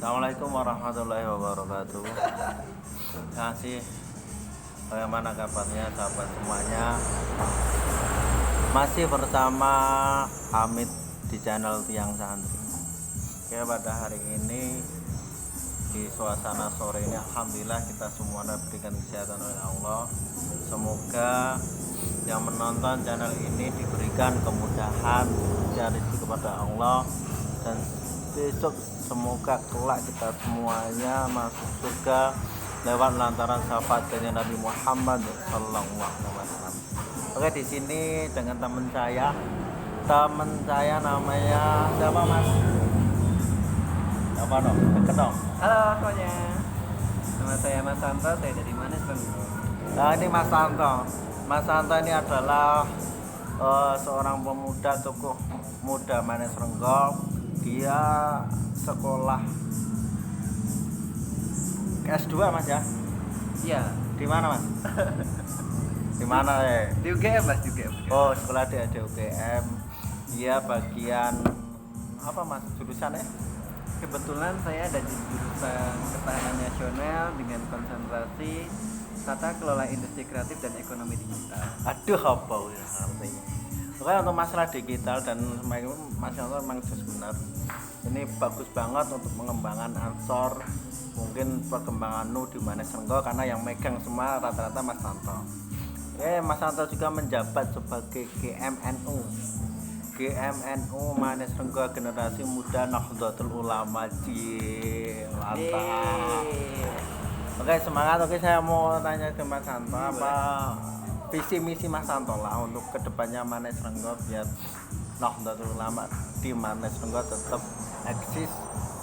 Assalamualaikum warahmatullahi wabarakatuh. Kasih bagaimana kabarnya sahabat semuanya? Masih bersama Hamid di channel Tiang Santri. Oke, pada hari ini di suasana sore ini alhamdulillah kita semua diberikan kesehatan oleh Allah. Semoga yang menonton channel ini diberikan kemudahan dari kepada Allah, dan besok semoga kelak kita semuanya masuk surga lewat lantaran syafaat dari Nabi Muhammad sallallahu alaihi wasallam. Oke, di sini dengan teman saya namanya siapa, Mas? Apa dong? Deket dong. Halo semuanya, nama saya Mas Santo, saya dari Manes Renggo. Nah, ini Mas Santo. Mas Santo ini adalah seorang pemuda tokoh muda Manes Renggo. Dia sekolah S2 Mas ya? Iya. Di mana Mas? Di mana ya? Di UGM Mas, di UGM. Oh, sekolah di UGM. Dia bagian apa Mas jurusannya? Kebetulan saya ada di jurusan Ketahanan Nasional dengan konsentrasi Tata Kelola Industri Kreatif dan Ekonomi Digital. Aduh, apa ya artinya? Pokoknya untuk masalah digital dan Mas Yanto memang benar. Ini bagus banget untuk pengembangan Ansor, mungkin perkembangan Nu di Manes Renggo, karena yang megang semua rata-rata Mas Santo. Mas Santo juga menjabat sebagai GMNU Manes Renggo Generasi Muda Nahdlatul Ulama. Mantap. Oke, semangat. Oke, saya mau tanya ke Mas Santo, apa visi misi Mas Santo lah untuk kedepannya Manes Renggo biar Nahdlatul Ulama di Manes Renggo tetap eksis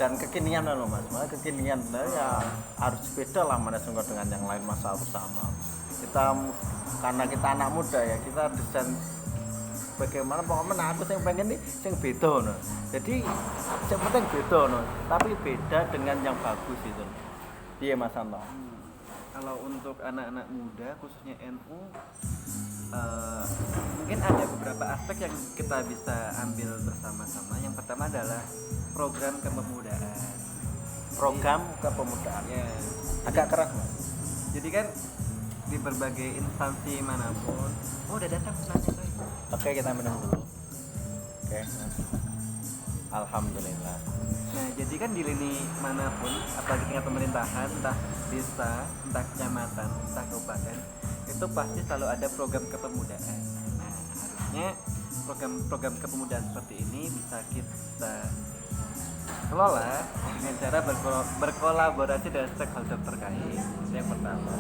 dan kekinian loh Mas. Malah kekinian ya harus beda lah Manes Renggo dengan yang lain, masa bersama. Kita karena kita anak muda ya, kita desain bagaimana pokoknya aku yang pengen nih yang beda no. Jadi yang penting beda no, tapi beda dengan yang bagus itu. Iya Mas Santo. Kalau untuk anak-anak muda khususnya NU, mungkin ada beberapa aspek yang kita bisa ambil bersama-sama. Yang pertama adalah program kepemudaan. Program kepemudaan. Ya. Agak keras Mas. Jadi kan di berbagai instansi manapun, udah datang penanya. Oke, kita minum dulu. Oke. Alhamdulillah. Nah, jadi kan di lini manapun, apalagi tingkat pemerintahan, entah desa, entah kecamatan, entah kabupaten, itu pasti selalu ada program kepemudaan. Nah, harusnya program kepemudaan seperti ini bisa kita kelola dengan cara berkolaborasi dengan stakeholder terkait. Itu yang pertama.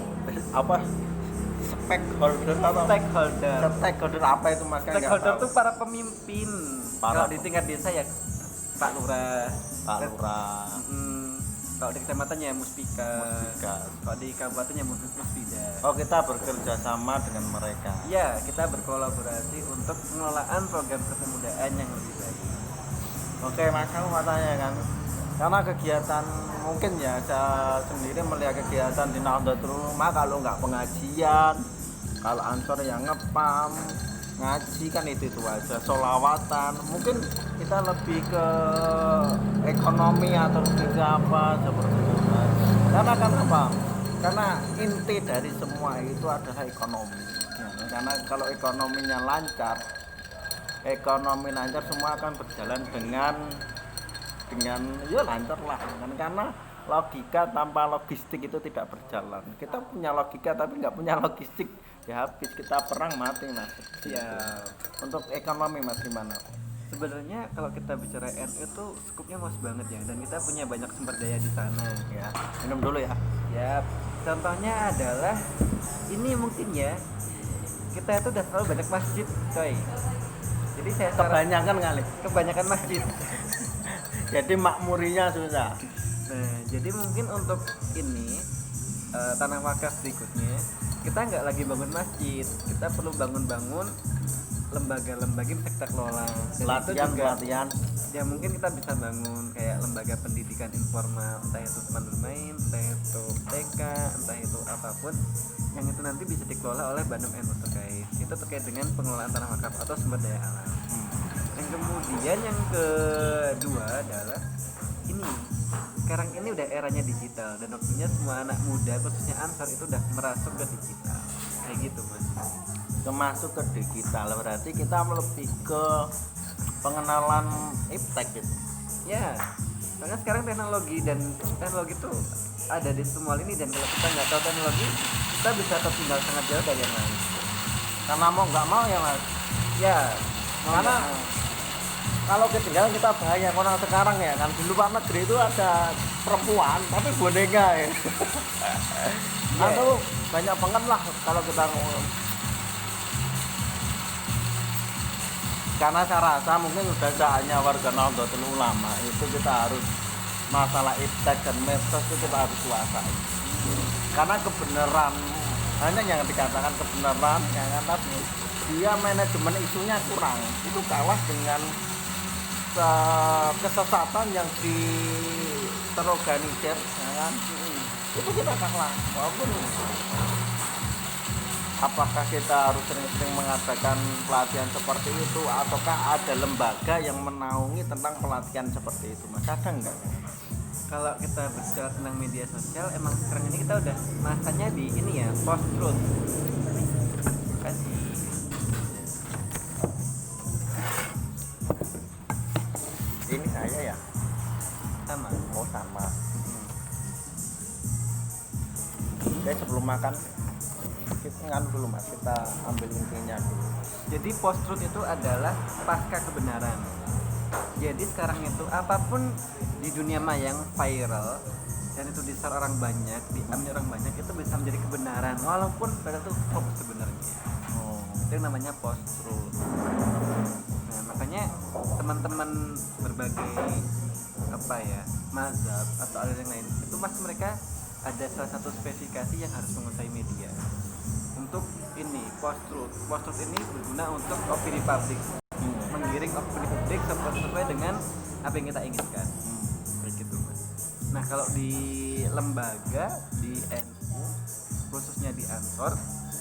Apa? Stakeholder apa itu Mas? Stakeholder itu para pemimpin. Kalau di tingkat desa ya Pak Lurah. Kalau di kecamatan ya Muspika. Kalau di kabupaten ya Muspida. Oh, kita bekerja sama dengan mereka. Iya, kita berkolaborasi untuk pengelolaan program kepemudaan yang lebih baik. Oke Mas, aku mau tanya kan, karena kegiatan mungkin ya saya sendiri melihat kegiatan di Nahdlatul Ulama, kalau nggak pengajian, kalau Ansor yang ngepam ngaji kan itu aja, sholawatan, mungkin kita lebih ke ekonomi atau lebih ke apa seperti itu. Karena kan apa? Karena inti dari semua itu adalah ekonomi. Ya, karena kalau ekonomi lancar semua akan berjalan dengan ya lancar lah kan, karena logika tanpa logistik itu tidak berjalan. Kita punya logika tapi nggak punya logistik ya habis, kita perang mati Mas. Ya. Untuk ekonomi Mas gimana? Sebenarnya kalau kita bicara NU itu skupnya luas banget ya, dan kita punya banyak sumber daya di sana Ya, minum dulu ya. Ya, contohnya adalah ini mungkin ya, kita itu udah selalu banyak masjid coy. Jadi saya kebanyakan masjid. Jadi makmurinya susah. Nah, jadi mungkin untuk ini tanah wakaf berikutnya kita nggak lagi bangun masjid, kita perlu bangun lembaga-lembaga yang kita kelola. Pelatihan. Ya mungkin kita bisa bangun kayak lembaga pendidikan informal, entah itu teman bermain, entah itu TK, entah itu apapun, yang itu nanti bisa dikelola oleh Bandung NU terkait. Itu terkait dengan pengelolaan tanah wakaf atau sumber daya alam. Yang kemudian yang kedua adalah ini sekarang ini udah eranya digital dan waktunya semua anak muda khususnya Ansor itu udah merasuk ke digital kayak gitu mas. Masuk ke digital berarti kita lebih ke pengenalan iptek gitu. Ya, karena sekarang teknologi itu ada di semua lini dan kalau kita nggak tahu teknologi kita bisa tertinggal sangat jauh dari yang lain. Karena mau nggak mau ya mas. Ya, Karena kalau ketinggalan kita bahaya. Orang sekarang ya kan di luar negeri itu ada perempuan tapi boneka ya. Atau banyak banget lah kalau kita ngomong. Karena saya rasa mungkin sudah saatnya warga Nahdlatul Ulama itu kita harus masalah iptek dan medsos itu kita harus kuasai. Karena kebenaran hanya yang dikatakan kebenaran ya kan, tapi dia manajemen isunya kurang. Itu kalah dengan kesesatan yang terorganisir ya kan. Itu kita kalah. Walaupun apakah kita harus sering-sering mengadakan pelatihan seperti itu ataukah ada lembaga yang menaungi tentang pelatihan seperti itu mas, ada enggak? kalau kita berbicara tentang media sosial emang sekarang ini kita udah masanya di ini ya post truth. Kasih. Ini saya ya Sama. oh sama. Oke sebelum makan kita ngan dulu mas, kita ambil intinya dulu. Jadi post truth itu adalah pasca kebenaran. Jadi sekarang itu apapun di dunia maya yang viral dan itu di-share orang banyak, diamini orang banyak, itu bisa menjadi kebenaran walaupun padahal itu hoax sebenarnya. Itu yang namanya post truth. Nah, makanya teman-teman berbagai mazhab atau aliran yang lain itu pasti mereka ada salah satu spesifikasi yang harus menguasai media. Untuk ini post truth ini berguna untuk opini publik, menggiring opini publik sesuai dengan apa yang kita inginkan. Begitu mas. Nah kalau di lembaga di NU khususnya di Ansor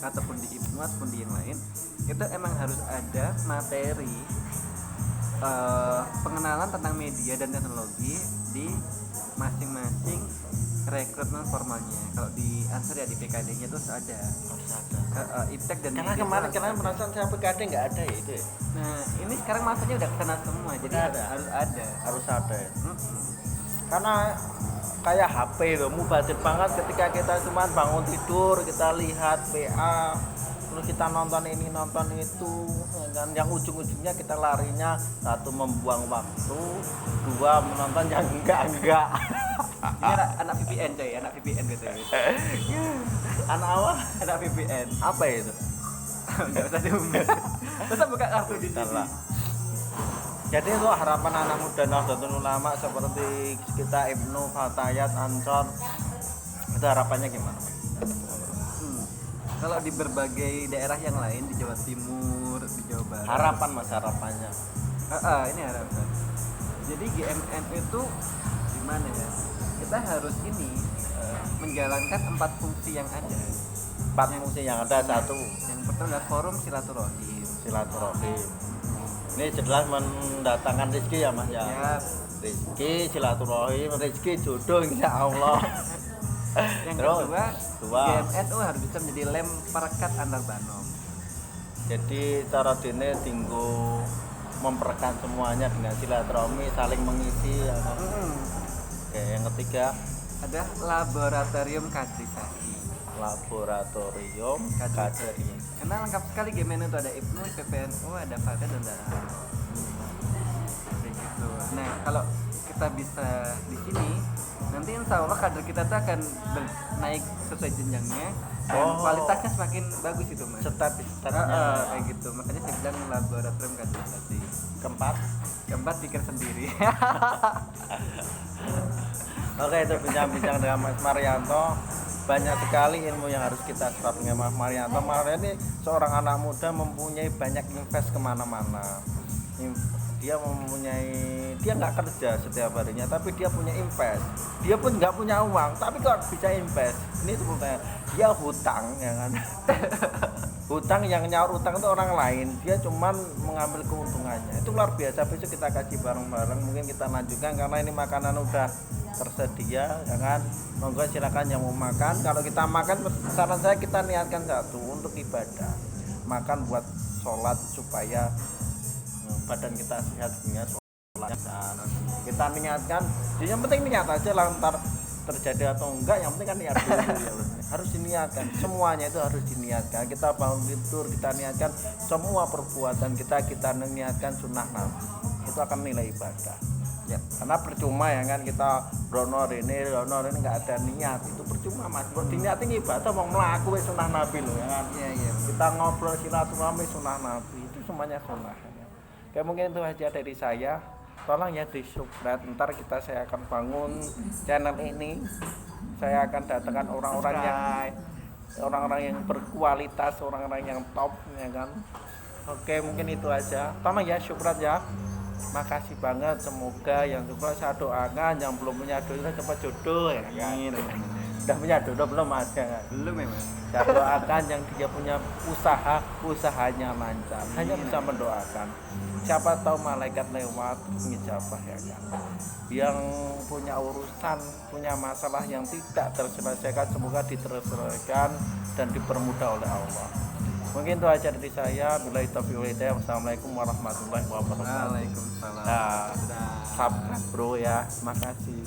ataupun di IPNU ataupun di yang lain itu emang harus ada materi pengenalan tentang media dan teknologi di masing-masing rekrutmen formalnya. Kalau di Ansor ya di PKD-nya itu ada. Iptek dan karena kemarin perasaan saya PKD nggak ada ya itu ya. Nah ini sekarang masanya udah kesana semua, jadi harus ada ya. Karena kayak HP itu mubazir banget ketika kita cuma bangun tidur kita lihat PA terus kita nonton ini nonton itu dan yang ujung-ujungnya kita larinya satu membuang waktu, dua menonton yang enggak. Ini anak VPN coy, anak VPN gitu ya. Anak apa? Anak VPN. Apa itu? Enggak usah diumbar. Masa buka kartu di sini. Jadi itu harapan anak muda Nahdlatul Ulama seperti kita Ibnu, Fatayat, Ansor itu harapannya gimana? Kalau di berbagai daerah yang lain di Jawa Timur, di Jawa Barat. Harapan mas harapannya. Ini harapan. Jadi GMM itu gimana ya? Kita harus menjalankan 4 fungsi yang ada. 4 fungsi yang ada. Satu. Yang pertama adalah forum silaturahim. Ini jelas mendatangkan rezeki ya mas ya. Rezeki, silaturahim, rezeki jodoh insya Allah. Yang kedua, GMNU harus bisa menjadi lem perekat antar banom. Jadi cara dene tinggu memperekat semuanya dengan silaturahmi, saling mengisi. Oke, yang ketiga ada laboratorium kaderisasi. Karena lengkap sekali GMNU itu ada IPNU, PPNU, ada FADA dan Darah. Begitu. Nah, kalau kita bisa di sini, nanti insya Allah kader kita tuh akan naik sesuai jenjangnya dan kualitasnya semakin bagus itu mas. Step-stepnya kayak gitu. Makanya saya bilang laboratorium kaderisasi. Keempat pikir sendiri. Oke, itu bincang-bincang dengan Mas Marianto. Banyak sekali ilmu yang harus kita serap dengan Mas Marianto. Marianto ini seorang anak muda mempunyai banyak invest kemana-mana. Dia nggak kerja setiap harinya, tapi dia punya invest. Dia pun nggak punya uang, tapi kok bisa invest. Ini sebetulnya dia hutang, ya kan? Hutang yang nyaur hutang itu orang lain, dia cuman mengambil keuntungannya. Itu luar biasa. Besok kita kaji bareng-bareng, mungkin kita lanjutkan karena ini makanan udah tersedia, ya kan? Monggo silakan yang mau makan. Kalau kita makan, saran saya kita niatkan satu untuk ibadah, makan buat sholat supaya badan kita sehat punya sholat. Dan kita niatkan, yang penting niat aja lah, ntar terjadi atau enggak, yang penting kan niat dulu ya. Harus diniatkan, semuanya itu harus diniatkan. Kita bangun tidur kita niatkan, semua perbuatan kita niatkan sunnah Nabi, itu akan nilai ibadah ya. Karena percuma ya kan, kita rono ini nggak ada niat, itu percuma mas. Buat diniatin ibadah mau melaku sunnah Nabi loh ya kan. Iya. Kita ngobrol silaturahmi sunnah Nabi, itu semuanya sunnah ya. Kayak mungkin itu aja dari saya. Tolong ya di subscribe, ntar saya akan bangun channel ini, saya akan datangkan orang-orang yang berkualitas, orang-orang yang top ya kan. Oke, mungkin itu aja. Tolong ya subscribe ya. Makasih banget, semoga yang juga saya doakan yang belum punya jodoh cepat jodoh ya kan. Udah punya jodoh belum mas ya kan? Belum ya mas. Saya doakan yang dia punya usahanya lancar, hanya bisa mendoakan. Siapa tahu malaikat lewat ngijabah ya kan. Yang punya urusan, punya masalah yang tidak terselesaikan, semoga diterselesaikan dan dipermudah oleh Allah. Mungkin itu aja dari saya. Billahi taufiq wal hidayah. Wassalamualaikum warahmatullahi wabarakatuh. Waalaikumsalam. Nah, subscribe bro ya. Makasih.